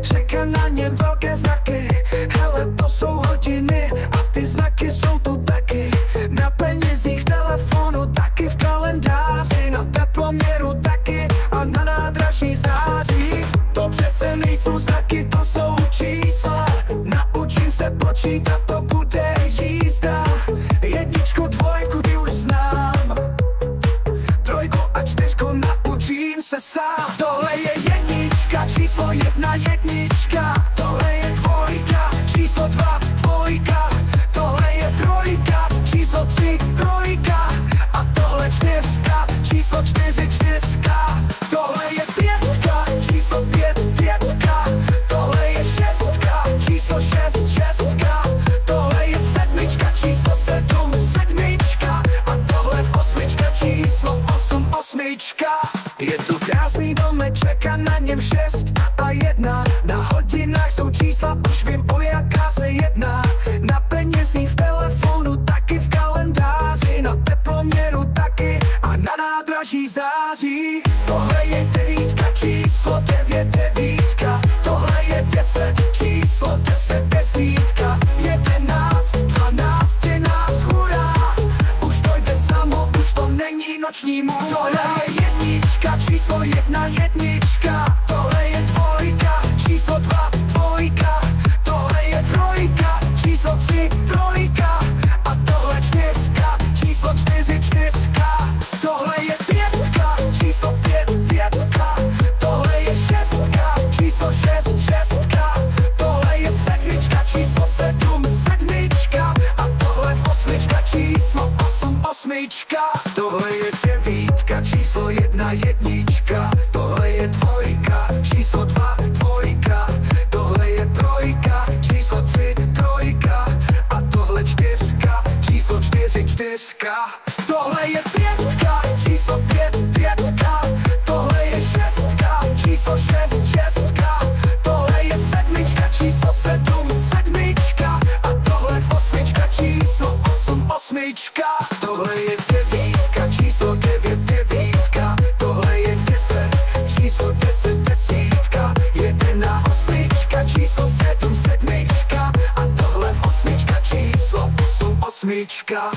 Čeká na něm velké znaky, hele, to jsou hodiny a ty znaky jsou tu taky. Na penězích v telefonu, taky v kalendáři, na teploměru taky a na nádraží září. To přece nejsou znaky, to jsou čísla. Naučím se počítat, to bude jízda. Jedničku, dvojku, ty už znám. Trojku a čtyřku naučím se sám. Tohle je jednička, číslo jedna, jednička. Tohle je dvojka, číslo dva, dvojka. Tohle je trojka, číslo tři, trojka. A tohle čtyřka, číslo čtyři, čtyřka. Tohle je pětka, číslo pět, pětka. Tohle je šestka, číslo šest, šestka. Tohle je sedmička, číslo sedm, sedmička. A tohle osmička, číslo osm, osmička. Je tu krásný domeček a na něm 6 a 1. Na hodinách jsou čísla, už vím, o jaká se jedná. Na penězích v telefonu, taky v kalendáři. Na teploměru taky a na nádraží září. Tohle je devítka, číslo 9, devítka. Tohle je 10, číslo 10, desítka. 11, 12, 13, hurá. Už to jde samo, už to není noční můra. Tohle je jednička, číslo jedna, jednička. Tohle je dvojka, číslo dva, dvojka. Tohle je trojka, číslo tři, trojka. A tohle čtyřka, číslo čtyři, čtyřka. Tohle je pětka, číslo pět, pětka. Tohle je šestka, číslo šest, šestka. Tohle je sedmička, číslo sedm, sedmička. A tohle osmička, číslo osm, osmička. Tohle je devítka, číslo jedna, jednička. Tohle je dvojka, číslo dva, dvojka. Tohle je trojka, číslo tři, trojka. A tohle čtyřka, číslo čtyři, čtyřka. Tohle je pětka, číslo pět, pětka. Tohle je šestka, číslo šest, šestka. Tohle je sedmička, číslo sedm, sedmička. A tohle osmička, číslo osm, osmička. Tohle je devítka, číslo 9, devítka. Tohle je 10, číslo 10, desítka. 11, osmička, číslo 7, sedmička. A tohle osmička, číslo 8, osmička.